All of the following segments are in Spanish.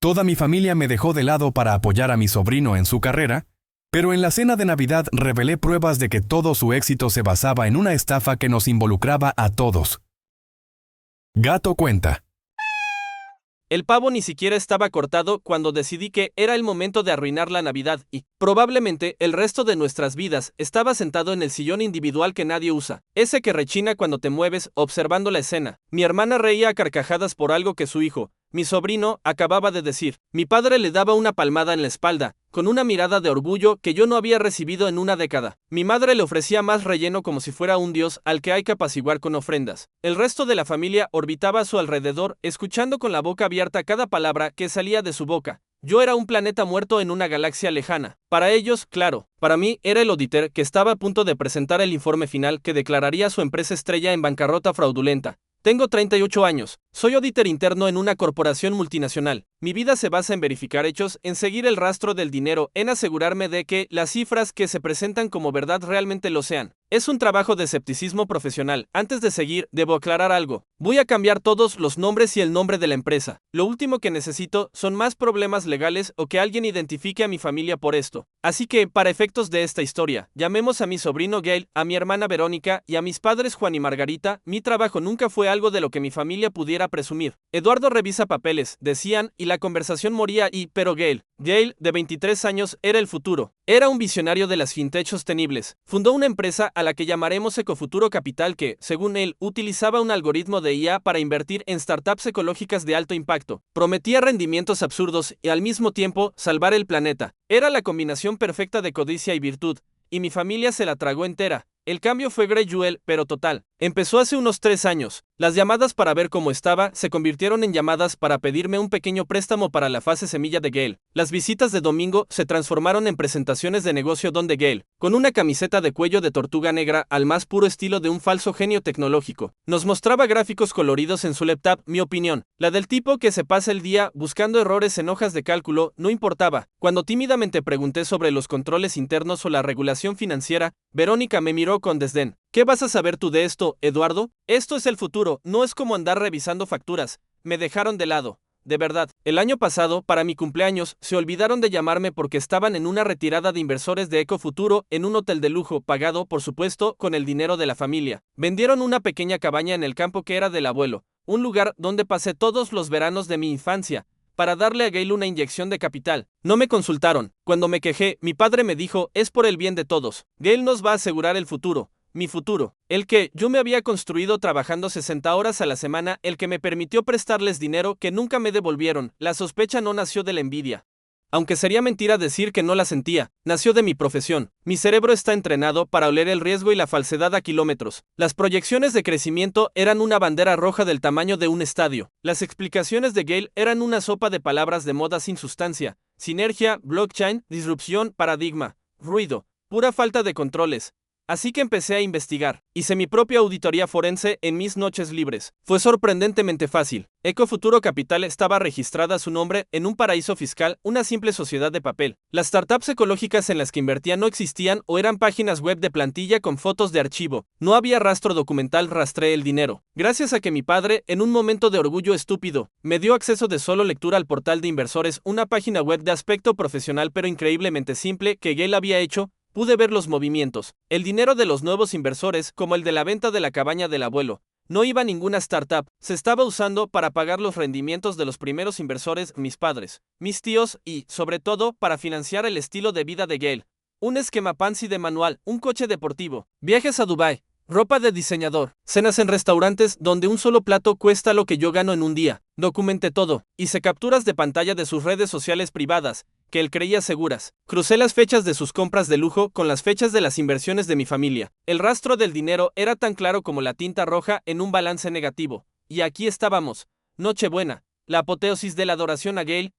Toda mi familia me dejó de lado para apoyar a mi sobrino en su carrera, pero en la cena de Navidad revelé pruebas de que todo su éxito se basaba en una estafa que nos involucraba a todos. Gato cuenta. El pavo ni siquiera estaba cortado cuando decidí que era el momento de arruinar la Navidad y, probablemente, el resto de nuestras vidas. Estaba sentado en el sillón individual que nadie usa, ese que rechina cuando te mueves, observando la escena. Mi hermana reía a carcajadas por algo que su hijo, mi sobrino, acababa de decir. Mi padre le daba una palmada en la espalda, con una mirada de orgullo que yo no había recibido en una década. Mi madre le ofrecía más relleno como si fuera un dios al que hay que apaciguar con ofrendas. El resto de la familia orbitaba a su alrededor, escuchando con la boca abierta cada palabra que salía de su boca. Yo era un planeta muerto en una galaxia lejana. Para ellos, claro. Para mí, era el auditor que estaba a punto de presentar el informe final que declararía a su empresa estrella en bancarrota fraudulenta. Tengo 38 años. Soy auditor interno en una corporación multinacional. Mi vida se basa en verificar hechos, en seguir el rastro del dinero, en asegurarme de que las cifras que se presentan como verdad realmente lo sean. Es un trabajo de escepticismo profesional. Antes de seguir, debo aclarar algo. Voy a cambiar todos los nombres y el nombre de la empresa. Lo último que necesito son más problemas legales o que alguien identifique a mi familia por esto. Así que, para efectos de esta historia, llamemos a mi sobrino Gail, a mi hermana Verónica y a mis padres Juan y Margarita. Mi trabajo nunca fue algo de lo que mi familia pudiera presumir. Eduardo revisa papeles, decían, y la conversación moría pero Gail, de 23 años, era el futuro. Era un visionario de las fintech sostenibles. Fundó una empresa a la que llamaremos Ecofuturo Capital que, según él, utilizaba un algoritmo de IA para invertir en startups ecológicas de alto impacto. Prometía rendimientos absurdos y al mismo tiempo salvar el planeta. Era la combinación perfecta de codicia y virtud, y mi familia se la tragó entera. El cambio fue gradual, pero total. Empezó hace unos 3 años. Las llamadas para ver cómo estaba se convirtieron en llamadas para pedirme un pequeño préstamo para la fase semilla de Gail. Las visitas de domingo se transformaron en presentaciones de negocio donde Gail, con una camiseta de cuello de tortuga negra al más puro estilo de un falso genio tecnológico, nos mostraba gráficos coloridos en su laptop. Mi opinión, la del tipo que se pasa el día buscando errores en hojas de cálculo, no importaba. Cuando tímidamente pregunté sobre los controles internos o la regulación financiera, Verónica me miró con desdén. ¿Qué vas a saber tú de esto, Eduardo? Esto es el futuro, no es como andar revisando facturas. Me dejaron de lado. De verdad, el año pasado, para mi cumpleaños, se olvidaron de llamarme porque estaban en una retirada de inversores de Ecofuturo en un hotel de lujo, pagado, por supuesto, con el dinero de la familia. Vendieron una pequeña cabaña en el campo que era del abuelo, un lugar donde pasé todos los veranos de mi infancia, para darle a Gail una inyección de capital. No me consultaron. Cuando me quejé, mi padre me dijo, es por el bien de todos. Gail nos va a asegurar el futuro. Mi futuro, el que yo me había construido trabajando 60 horas a la semana, el que me permitió prestarles dinero que nunca me devolvieron. La sospecha no nació de la envidia. Aunque sería mentira decir que no la sentía, nació de mi profesión. Mi cerebro está entrenado para oler el riesgo y la falsedad a kilómetros. Las proyecciones de crecimiento eran una bandera roja del tamaño de un estadio. Las explicaciones de Gail eran una sopa de palabras de moda sin sustancia. Sinergia, blockchain, disrupción, paradigma, ruido, pura falta de controles. Así que empecé a investigar. Hice mi propia auditoría forense en mis noches libres. Fue sorprendentemente fácil. Ecofuturo Capital estaba registrada a su nombre en un paraíso fiscal, una simple sociedad de papel. Las startups ecológicas en las que invertía no existían o eran páginas web de plantilla con fotos de archivo. No había rastro documental. Rastreé el dinero. Gracias a que mi padre, en un momento de orgullo estúpido, me dio acceso de solo lectura al portal de inversores, una página web de aspecto profesional pero increíblemente simple que Gail había hecho, pude ver los movimientos. El dinero de los nuevos inversores, como el de la venta de la cabaña del abuelo, no iba a ninguna startup, se estaba usando para pagar los rendimientos de los primeros inversores, mis padres, mis tíos y, sobre todo, para financiar el estilo de vida de Gail. Un esquema Ponzi de manual, un coche deportivo, viajes a Dubái, ropa de diseñador, cenas en restaurantes donde un solo plato cuesta lo que yo gano en un día. Documenté todo, hice capturas de pantalla de sus redes sociales privadas, que él creía seguras. Crucé las fechas de sus compras de lujo con las fechas de las inversiones de mi familia. El rastro del dinero era tan claro como la tinta roja en un balance negativo. Y aquí estábamos. Nochebuena. La apoteosis de la adoración a Gail,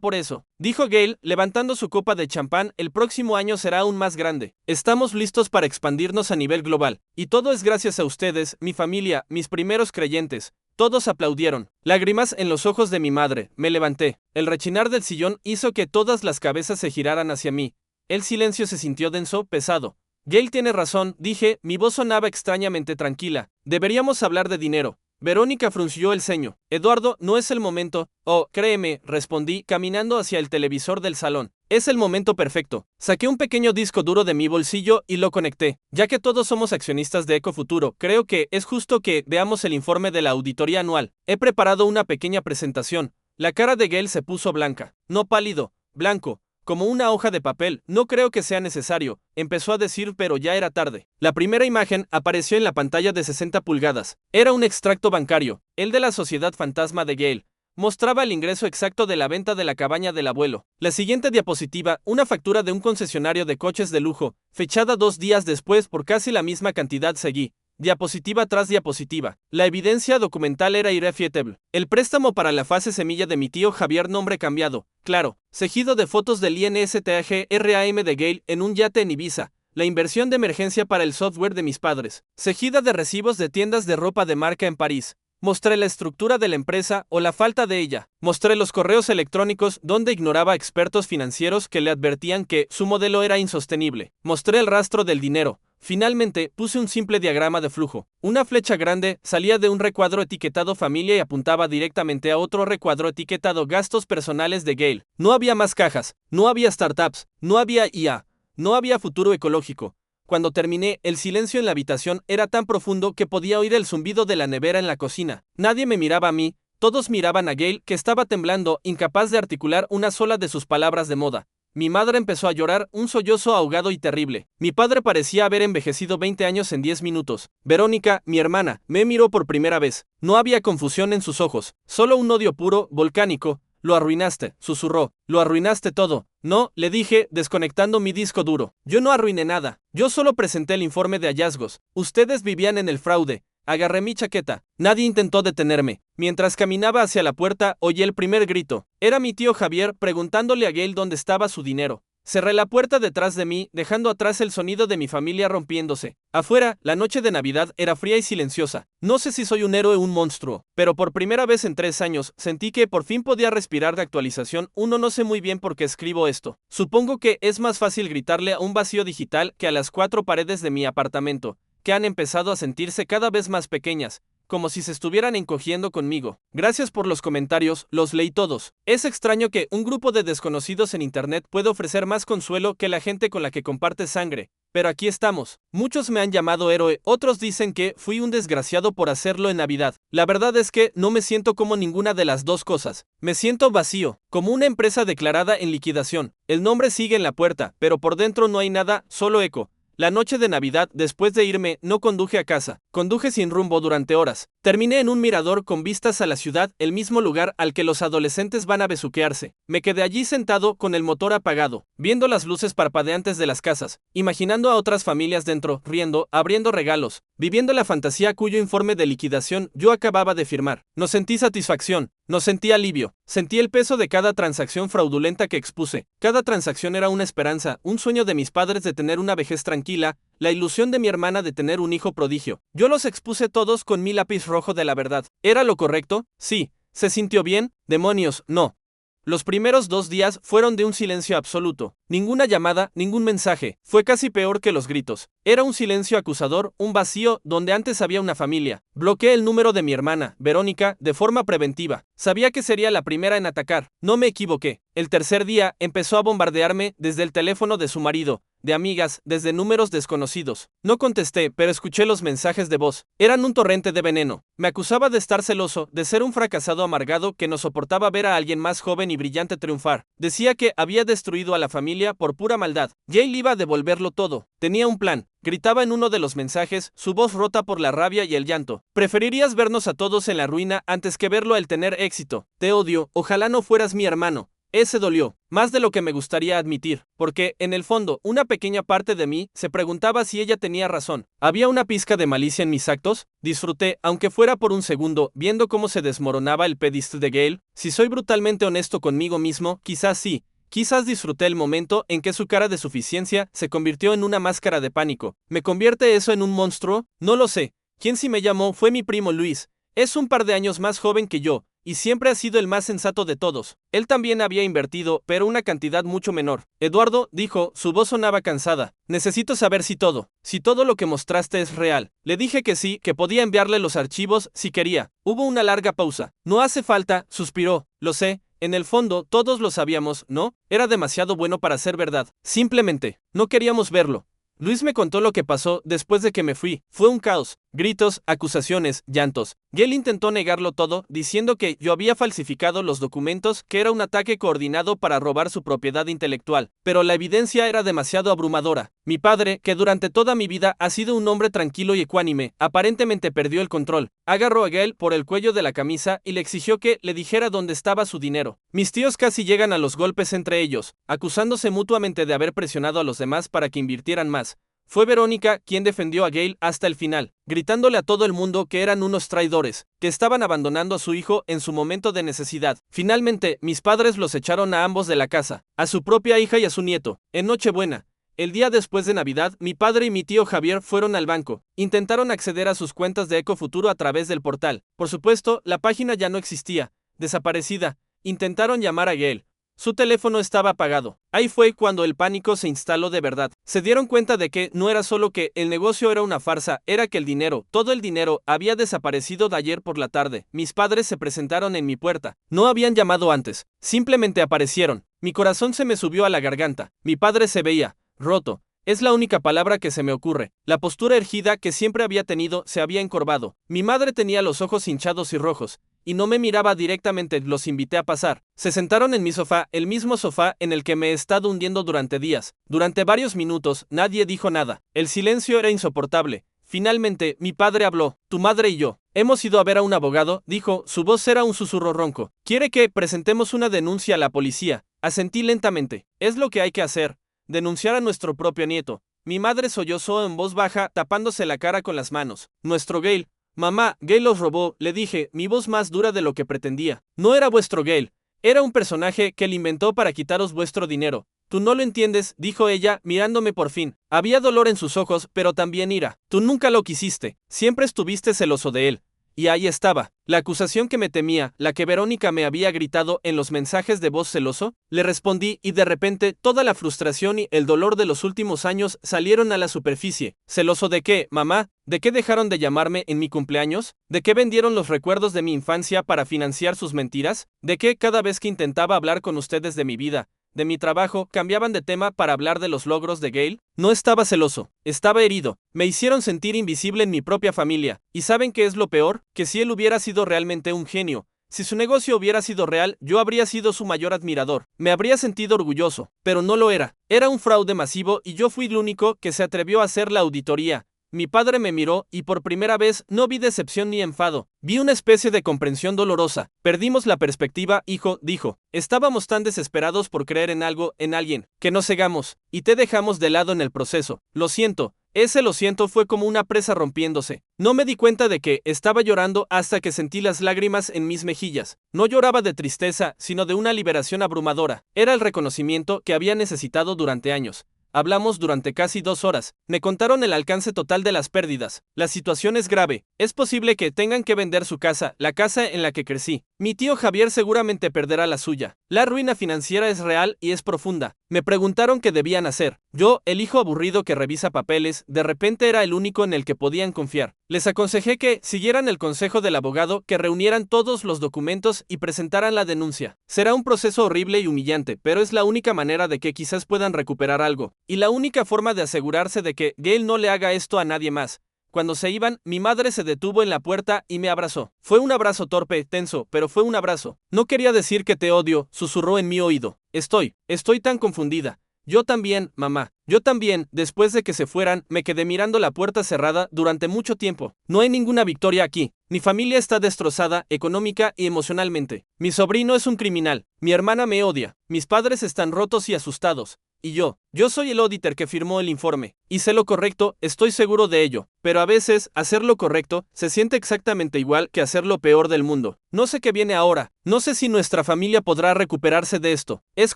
por eso. Dijo Gail, levantando su copa de champán, el próximo año será aún más grande. Estamos listos para expandirnos a nivel global. Y todo es gracias a ustedes, mi familia, mis primeros creyentes. Todos aplaudieron. Lágrimas en los ojos de mi madre. Me levanté. El rechinar del sillón hizo que todas las cabezas se giraran hacia mí. El silencio se sintió denso, pesado. Gail tiene razón, dije, mi voz sonaba extrañamente tranquila. Deberíamos hablar de dinero. Verónica frunció el ceño. Eduardo, no es el momento. Oh, créeme, respondí, caminando hacia el televisor del salón. Es el momento perfecto. Saqué un pequeño disco duro de mi bolsillo y lo conecté. Ya que todos somos accionistas de Ecofuturo, creo que es justo que veamos el informe de la auditoría anual. He preparado una pequeña presentación. La cara de Gail se puso blanca. No pálido, blanco, como una hoja de papel. No creo que sea necesario, empezó a decir, pero ya era tarde. La primera imagen apareció en la pantalla de 60 pulgadas. Era un extracto bancario, el de la sociedad fantasma de Gail. Mostraba el ingreso exacto de la venta de la cabaña del abuelo. La siguiente diapositiva, una factura de un concesionario de coches de lujo, fechada 2 días después por casi la misma cantidad. Seguí. Diapositiva tras diapositiva. La evidencia documental era irrefutable. El préstamo para la fase semilla de mi tío Javier, nombre cambiado. Claro. Seguido de fotos del INSTAG RAM de Gail en un yate en Ibiza. La inversión de emergencia para el software de mis padres. Seguida de recibos de tiendas de ropa de marca en París. Mostré la estructura de la empresa o la falta de ella. Mostré los correos electrónicos donde ignoraba a expertos financieros que le advertían que su modelo era insostenible. Mostré el rastro del dinero. Finalmente, puse un simple diagrama de flujo. Una flecha grande salía de un recuadro etiquetado familia y apuntaba directamente a otro recuadro etiquetado gastos personales de Gail. No había más cajas, no había startups, no había IA, no había futuro ecológico. Cuando terminé, el silencio en la habitación era tan profundo que podía oír el zumbido de la nevera en la cocina. Nadie me miraba a mí, todos miraban a Gail, que estaba temblando, incapaz de articular una sola de sus palabras de moda. Mi madre empezó a llorar, un sollozo ahogado y terrible. Mi padre parecía haber envejecido 20 años en 10 minutos. Verónica, mi hermana, me miró por primera vez. No había confusión en sus ojos, solo un odio puro, volcánico. Lo arruinaste, susurró. Lo arruinaste todo. No, le dije, desconectando mi disco duro. Yo no arruiné nada. Yo solo presenté el informe de hallazgos. Ustedes vivían en el fraude. Agarré mi chaqueta. Nadie intentó detenerme. Mientras caminaba hacia la puerta, oí el primer grito. Era mi tío Javier preguntándole a Gail dónde estaba su dinero. Cerré la puerta detrás de mí, dejando atrás el sonido de mi familia rompiéndose. Afuera, la noche de Navidad era fría y silenciosa. No sé si soy un héroe o un monstruo, pero por primera vez en 3 años, sentí que por fin podía respirar de actualización. No sé muy bien por qué escribo esto. Supongo que es más fácil gritarle a un vacío digital que a las 4 paredes de mi apartamento, que han empezado a sentirse cada vez más pequeñas, como si se estuvieran encogiendo conmigo. Gracias por los comentarios, los leí todos. Es extraño que un grupo de desconocidos en internet pueda ofrecer más consuelo que la gente con la que comparte sangre. Pero aquí estamos. Muchos me han llamado héroe, otros dicen que fui un desgraciado por hacerlo en Navidad. La verdad es que no me siento como ninguna de las dos cosas. Me siento vacío, como una empresa declarada en liquidación. El nombre sigue en la puerta, pero por dentro no hay nada, solo eco. La noche de Navidad, después de irme, no conduje a casa. Conduje sin rumbo durante horas. Terminé en un mirador con vistas a la ciudad, el mismo lugar al que los adolescentes van a besuquearse. Me quedé allí sentado con el motor apagado, viendo las luces parpadeantes de las casas, imaginando a otras familias dentro, riendo, abriendo regalos, viviendo la fantasía cuyo informe de liquidación yo acababa de firmar. No sentí satisfacción. No sentí alivio, sentí el peso de cada transacción fraudulenta que expuse. Cada transacción era una esperanza, un sueño de mis padres de tener una vejez tranquila, la ilusión de mi hermana de tener un hijo prodigio. Yo los expuse todos con mi lápiz rojo de la verdad. ¿Era lo correcto? Sí. ¿Se sintió bien? Demonios, no. Los primeros 2 días fueron de un silencio absoluto. Ninguna llamada, ningún mensaje. Fue casi peor que los gritos. Era un silencio acusador, un vacío donde antes había una familia. Bloqueé el número de mi hermana, Verónica, de forma preventiva. Sabía que sería la primera en atacar. No me equivoqué. El tercer día empezó a bombardearme desde el teléfono de su marido, de amigas, desde números desconocidos. No contesté, pero escuché los mensajes de voz. Eran un torrente de veneno. Me acusaba de estar celoso, de ser un fracasado amargado que no soportaba ver a alguien más joven y brillante triunfar. Decía que había destruido a la familia por pura maldad. Gail iba a devolverlo todo. Tenía un plan. Gritaba en uno de los mensajes, su voz rota por la rabia y el llanto. Preferirías vernos a todos en la ruina antes que verlo al tener éxito. Te odio, ojalá no fueras mi hermano. Ese dolió, más de lo que me gustaría admitir, porque, en el fondo, una pequeña parte de mí se preguntaba si ella tenía razón. ¿Había una pizca de malicia en mis actos? Disfruté, aunque fuera por un segundo, viendo cómo se desmoronaba el pedestal de Gail. Si soy brutalmente honesto conmigo mismo, quizás sí. Quizás disfruté el momento en que su cara de suficiencia se convirtió en una máscara de pánico. ¿Me convierte eso en un monstruo? No lo sé. Quien sí me llamó fue mi primo Luis, Es un par de años más joven que yo, y siempre ha sido el más sensato de todos. Él también había invertido, pero una cantidad mucho menor. Eduardo, dijo, su voz sonaba cansada. Necesito saber si todo lo que mostraste es real. Le dije que sí, que podía enviarle los archivos si quería. Hubo una larga pausa. No hace falta, suspiró. Lo sé. En el fondo, todos lo sabíamos, ¿no? Era demasiado bueno para ser verdad. Simplemente, no queríamos verlo. Luis me contó lo que pasó después de que me fui. Fue un caos. Gritos, acusaciones, llantos. Gail intentó negarlo todo, diciendo que yo había falsificado los documentos, que era un ataque coordinado para robar su propiedad intelectual. Pero la evidencia era demasiado abrumadora. Mi padre, que durante toda mi vida ha sido un hombre tranquilo y ecuánime, aparentemente perdió el control. Agarró a Gail por el cuello de la camisa y le exigió que le dijera dónde estaba su dinero. Mis tíos casi llegan a los golpes entre ellos, acusándose mutuamente de haber presionado a los demás para que invirtieran más. Fue Verónica quien defendió a Gail hasta el final, gritándole a todo el mundo que eran unos traidores, que estaban abandonando a su hijo en su momento de necesidad. Finalmente, mis padres los echaron a ambos de la casa, a su propia hija y a su nieto, en Nochebuena. El día después de Navidad, mi padre y mi tío Javier fueron al banco. Intentaron acceder a sus cuentas de Ecofuturo a través del portal. Por supuesto, la página ya no existía, desaparecida. Intentaron llamar a Gail. Su teléfono estaba apagado. Ahí fue cuando el pánico se instaló de verdad. Se dieron cuenta de que no era solo que el negocio era una farsa, era que el dinero, todo el dinero, había desaparecido de ayer por la tarde. Mis padres se presentaron en mi puerta. No habían llamado antes. Simplemente aparecieron. Mi corazón se me subió a la garganta. Mi padre se veía roto. Es la única palabra que se me ocurre. La postura erguida que siempre había tenido se había encorvado. Mi madre tenía los ojos hinchados y rojos, y no me miraba directamente. Los invité a pasar. Se sentaron en mi sofá, el mismo sofá en el que me he estado hundiendo durante días. Durante varios minutos, nadie dijo nada. El silencio era insoportable. Finalmente, mi padre habló. Tu madre y yo hemos ido a ver a un abogado, dijo, su voz era un susurro ronco. Quiere que presentemos una denuncia a la policía. Asentí lentamente. Es lo que hay que hacer. Denunciar a nuestro propio nieto. Mi madre sollozó en voz baja, tapándose la cara con las manos. Nuestro Gail. Mamá, Gail los robó, le dije, mi voz más dura de lo que pretendía. No era vuestro Gail. Era un personaje que él inventó para quitaros vuestro dinero. Tú no lo entiendes, dijo ella, mirándome por fin. Había dolor en sus ojos, pero también ira. Tú nunca lo quisiste. Siempre estuviste celoso de él. Y ahí estaba, la acusación que me temía, la que Verónica me había gritado en los mensajes de voz celoso. Le respondí y de repente toda la frustración y el dolor de los últimos años salieron a la superficie. ¿Celoso de qué, mamá? ¿De qué dejaron de llamarme en mi cumpleaños? ¿De qué vendieron los recuerdos de mi infancia para financiar sus mentiras? ¿De qué cada vez que intentaba hablar con ustedes de mi vida, de mi trabajo, cambiaban de tema para hablar de los logros de Gail? No estaba celoso, estaba herido. Me hicieron sentir invisible en mi propia familia. ¿Y saben qué es lo peor? Que si él hubiera sido realmente un genio, si su negocio hubiera sido real, yo habría sido su mayor admirador. Me habría sentido orgulloso, pero no lo era. Era un fraude masivo y yo fui el único que se atrevió a hacer la auditoría. Mi padre me miró y por primera vez no vi decepción ni enfado. Vi una especie de comprensión dolorosa. Perdimos la perspectiva, hijo, dijo. Estábamos tan desesperados por creer en algo, en alguien, que nos cegamos, y te dejamos de lado en el proceso. Lo siento. Ese lo siento fue como una presa rompiéndose. No me di cuenta de que estaba llorando hasta que sentí las lágrimas en mis mejillas. No lloraba de tristeza, sino de una liberación abrumadora. Era el reconocimiento que había necesitado durante años. Hablamos durante casi 2 horas. Me contaron el alcance total de las pérdidas. La situación es grave. Es posible que tengan que vender su casa, la casa en la que crecí. Mi tío Javier seguramente perderá la suya. La ruina financiera es real y es profunda. Me preguntaron qué debían hacer. Yo, el hijo aburrido que revisa papeles, de repente era el único en el que podían confiar. Les aconsejé que siguieran el consejo del abogado, que reunieran todos los documentos y presentaran la denuncia. Será un proceso horrible y humillante, pero es la única manera de que quizás puedan recuperar algo. Y la única forma de asegurarse de que Gail no le haga esto a nadie más. Cuando se iban, mi madre se detuvo en la puerta y me abrazó. Fue un abrazo torpe, tenso, pero fue un abrazo. No quería decir que te odio, susurró en mi oído. Estoy tan confundida. Yo también, mamá. Yo también, después de que se fueran, me quedé mirando la puerta cerrada durante mucho tiempo. No hay ninguna victoria aquí. Mi familia está destrozada, económica y emocionalmente. Mi sobrino es un criminal. Mi hermana me odia. Mis padres están rotos y asustados. Y yo soy el auditor que firmó el informe. Hice lo correcto, estoy seguro de ello. Pero a veces, hacer lo correcto se siente exactamente igual que hacer lo peor del mundo. No sé qué viene ahora. No sé si nuestra familia podrá recuperarse de esto. Es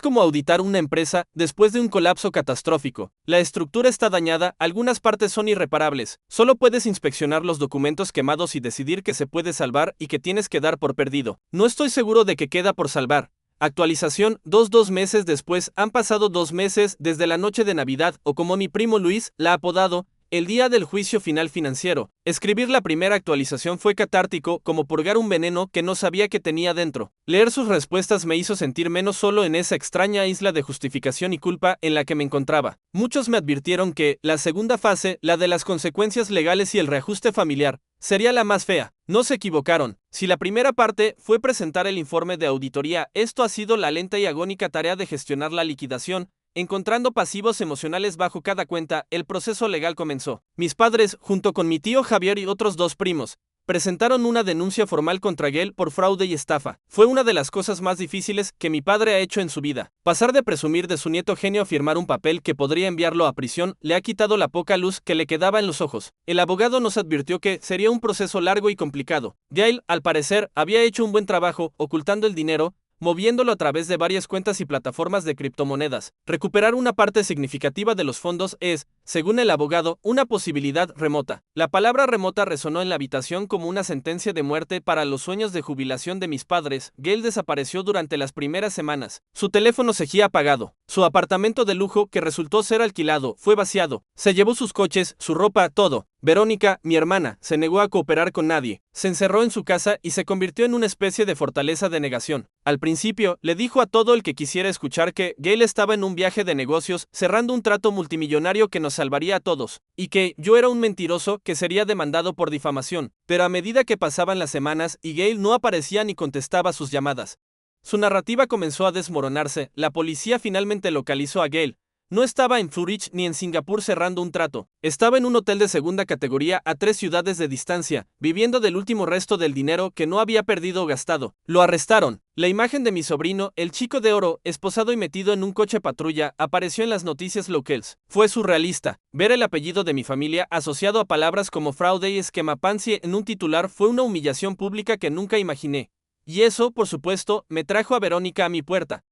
como auditar una empresa después de un colapso catastrófico. La estructura está dañada, algunas partes son irreparables. Solo puedes inspeccionar los documentos quemados y decidir que se puede salvar y que tienes que dar por perdido. No estoy seguro de que queda por salvar. Actualización, 2 meses después, han pasado 2 meses desde la noche de Navidad, o como mi primo Luis la ha apodado, el día del juicio final financiero. Escribir la primera actualización fue catártico, como purgar un veneno que no sabía que tenía dentro. Leer sus respuestas me hizo sentir menos solo en esa extraña isla de justificación y culpa en la que me encontraba. Muchos me advirtieron que la segunda fase, la de las consecuencias legales y el reajuste familiar, sería la más fea. No se equivocaron. Si la primera parte fue presentar el informe de auditoría, esto ha sido la lenta y agónica tarea de gestionar la liquidación. Encontrando pasivos emocionales bajo cada cuenta, el proceso legal comenzó. Mis padres, junto con mi tío Javier y otros 2 primos, presentaron una denuncia formal contra Gail por fraude y estafa. Fue una de las cosas más difíciles que mi padre ha hecho en su vida. Pasar de presumir de su nieto genio a firmar un papel que podría enviarlo a prisión le ha quitado la poca luz que le quedaba en los ojos. El abogado nos advirtió que sería un proceso largo y complicado. Gail, al parecer, había hecho un buen trabajo ocultando el dinero, moviéndolo a través de varias cuentas y plataformas de criptomonedas. Recuperar una parte significativa de los fondos es, según el abogado, una posibilidad remota. La palabra remota resonó en la habitación como una sentencia de muerte para los sueños de jubilación de mis padres. Gail desapareció durante las primeras semanas. Su teléfono seguía apagado. Su apartamento de lujo, que resultó ser alquilado, fue vaciado. Se llevó sus coches, su ropa, todo. Verónica, mi hermana, se negó a cooperar con nadie. Se encerró en su casa y se convirtió en una especie de fortaleza de negación. Al principio, le dijo a todo el que quisiera escuchar que Gail estaba en un viaje de negocios, cerrando un trato multimillonario que nos salvaría a todos, y que yo era un mentiroso que sería demandado por difamación. Pero a medida que pasaban las semanas y Gail no aparecía ni contestaba sus llamadas, su narrativa comenzó a desmoronarse. La policía finalmente localizó a Gail. No estaba en Zurich ni en Singapur cerrando un trato. Estaba en un hotel de segunda categoría a 3 ciudades de distancia, viviendo del último resto del dinero que no había perdido o gastado. Lo arrestaron. La imagen de mi sobrino, el chico de oro, esposado y metido en un coche patrulla, apareció en las noticias locales. Fue surrealista. Ver el apellido de mi familia asociado a palabras como fraude y esquema Ponzi en un titular fue una humillación pública que nunca imaginé. Y eso, por supuesto, me trajo a Verónica a mi puerta.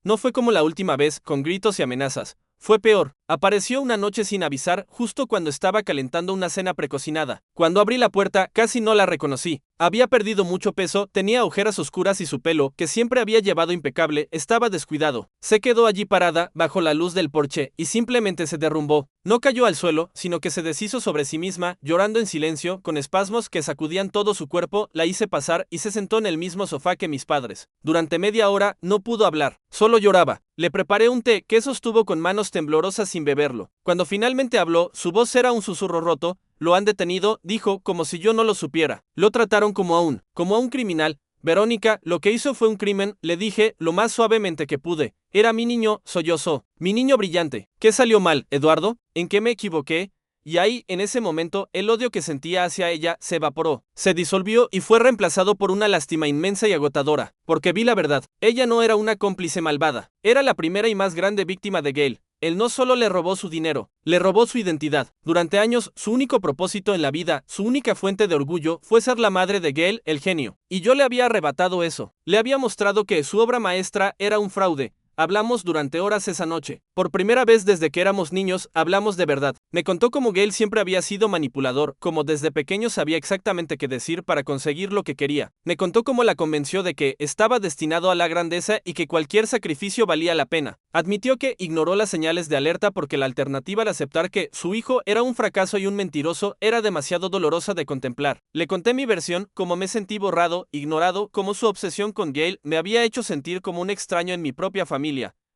No fue como la última vez, con gritos y amenazas. Fue peor. Apareció una noche sin avisar, justo cuando estaba calentando una cena precocinada. Cuando abrí la puerta, casi no la reconocí. Había perdido mucho peso, tenía ojeras oscuras y su pelo, que siempre había llevado impecable, estaba descuidado. Se quedó allí parada, bajo la luz del porche, y simplemente se derrumbó. No cayó al suelo, sino que se deshizo sobre sí misma, llorando en silencio, con espasmos que sacudían todo su cuerpo. La hice pasar y se sentó en el mismo sofá que mis padres. Durante media hora no pudo hablar, solo lloraba. Le preparé un té que sostuvo con manos temblorosas sin beberlo. Cuando finalmente habló, su voz era un susurro roto. Lo han detenido, dijo, como si yo no lo supiera. Lo trataron como a un criminal. Verónica, lo que hizo fue un crimen, le dije, lo más suavemente que pude. Era mi niño, sollozó. Mi niño brillante. ¿Qué salió mal, Eduardo? ¿En qué me equivoqué? Y ahí, en ese momento, el odio que sentía hacia ella se evaporó, se disolvió y fue reemplazado por una lástima inmensa y agotadora, porque vi la verdad. Ella no era una cómplice malvada, era la primera y más grande víctima de Gail. Él no solo le robó su dinero, le robó su identidad. Durante años, su único propósito en la vida, su única fuente de orgullo, fue ser la madre de Gail, el genio. Y yo le había arrebatado eso. Le había mostrado que su obra maestra era un fraude. Hablamos durante horas esa noche. Por primera vez desde que éramos niños, hablamos de verdad. Me contó cómo Gail siempre había sido manipulador, cómo desde pequeño sabía exactamente qué decir para conseguir lo que quería. Me contó cómo la convenció de que estaba destinado a la grandeza y que cualquier sacrificio valía la pena. Admitió que ignoró las señales de alerta porque la alternativa al aceptar que su hijo era un fracaso y un mentiroso era demasiado dolorosa de contemplar. Le conté mi versión, cómo me sentí borrado, ignorado, cómo su obsesión con Gail me había hecho sentir como un extraño en mi propia familia.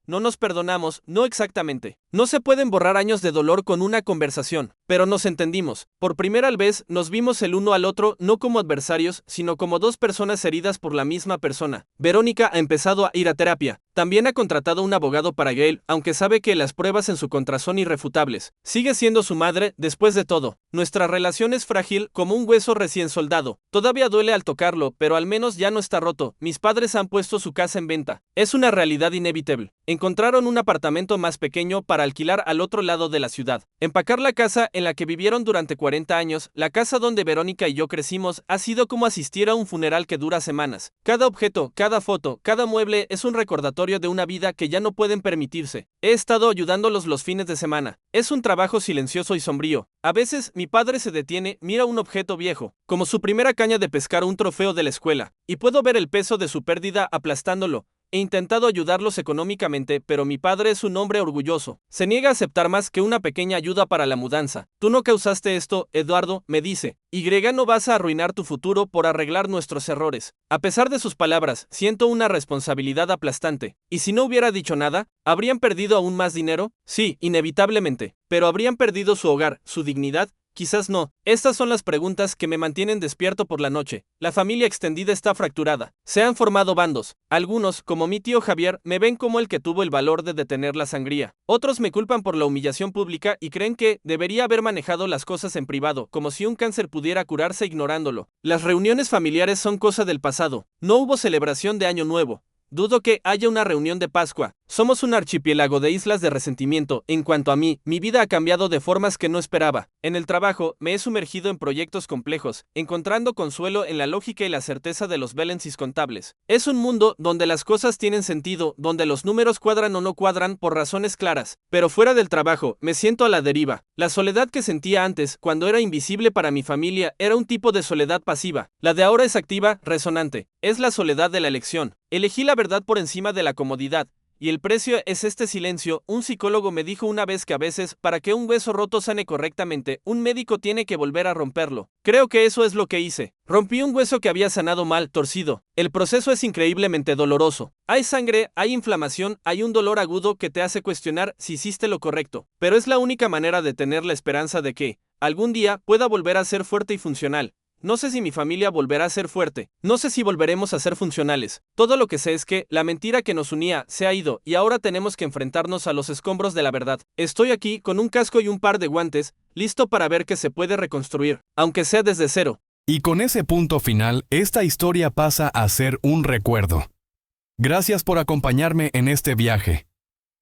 No nos perdonamos, no exactamente. No se pueden borrar años de dolor con una conversación, pero nos entendimos. Por primera vez nos vimos el uno al otro no como adversarios, sino como dos personas heridas por la misma persona. Verónica ha empezado a ir a terapia. También ha contratado un abogado para Gail, aunque sabe que las pruebas en su contra son irrefutables. Sigue siendo su madre, después de todo. Nuestra relación es frágil como un hueso recién soldado. Todavía duele al tocarlo, pero al menos ya no está roto. Mis padres han puesto su casa en venta. Es una realidad inevitable. Encontraron un apartamento más pequeño para alquilar al otro lado de la ciudad. Empacar la casa en la que vivieron durante 40 años, la casa donde Verónica y yo crecimos, ha sido como asistir a un funeral que dura semanas. Cada objeto, cada foto, cada mueble es un recordatorio de una vida que ya no pueden permitirse. He estado ayudándolos los fines de semana. Es un trabajo silencioso y sombrío. A veces mi padre se detiene, mira un objeto viejo, como su primera caña de pescar o un trofeo de la escuela, y puedo ver el peso de su pérdida aplastándolo. He intentado ayudarlos económicamente, pero mi padre es un hombre orgulloso. Se niega a aceptar más que una pequeña ayuda para la mudanza. Tú no causaste esto, Eduardo, me dice. Y no vas a arruinar tu futuro por arreglar nuestros errores. A pesar de sus palabras, siento una responsabilidad aplastante. ¿Y si no hubiera dicho nada? ¿Habrían perdido aún más dinero? Sí, inevitablemente. ¿Pero habrían perdido su hogar, su dignidad? Quizás no. Estas son las preguntas que me mantienen despierto por la noche. La familia extendida está fracturada. Se han formado bandos. Algunos, como mi tío Javier, me ven como el que tuvo el valor de detener la sangría. Otros me culpan por la humillación pública y creen que debería haber manejado las cosas en privado, como si un cáncer pudiera curarse ignorándolo. Las reuniones familiares son cosa del pasado. No hubo celebración de Año Nuevo. Dudo que haya una reunión de Pascua. Somos un archipiélago de islas de resentimiento. En cuanto a mí, mi vida ha cambiado de formas que no esperaba. En el trabajo, me he sumergido en proyectos complejos, encontrando consuelo en la lógica y la certeza de los balances contables. Es un mundo donde las cosas tienen sentido, donde los números cuadran o no cuadran por razones claras. Pero fuera del trabajo, me siento a la deriva. La soledad que sentía antes, cuando era invisible para mi familia, era un tipo de soledad pasiva. La de ahora es activa, resonante. Es la soledad de la elección. Elegí la verdad por encima de la comodidad, y el precio es este silencio. Un psicólogo me dijo una vez que a veces, para que un hueso roto sane correctamente, un médico tiene que volver a romperlo. Creo que eso es lo que hice. Rompí un hueso que había sanado mal, torcido. El proceso es increíblemente doloroso. Hay sangre, hay inflamación, hay un dolor agudo que te hace cuestionar si hiciste lo correcto. Pero es la única manera de tener la esperanza de que, algún día, pueda volver a ser fuerte y funcional. No sé si mi familia volverá a ser fuerte. No sé si volveremos a ser funcionales. Todo lo que sé es que la mentira que nos unía se ha ido y ahora tenemos que enfrentarnos a los escombros de la verdad. Estoy aquí con un casco y un par de guantes, listo para ver que se puede reconstruir, aunque sea desde cero. Y con ese punto final, esta historia pasa a ser un recuerdo. Gracias por acompañarme en este viaje.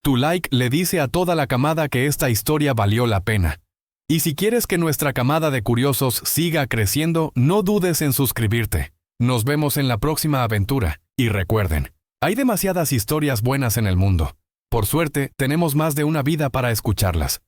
Tu like le dice a toda la camada que esta historia valió la pena. Y si quieres que nuestra camada de curiosos siga creciendo, no dudes en suscribirte. Nos vemos en la próxima aventura. Y recuerden, hay demasiadas historias buenas en el mundo. Por suerte, tenemos más de una vida para escucharlas.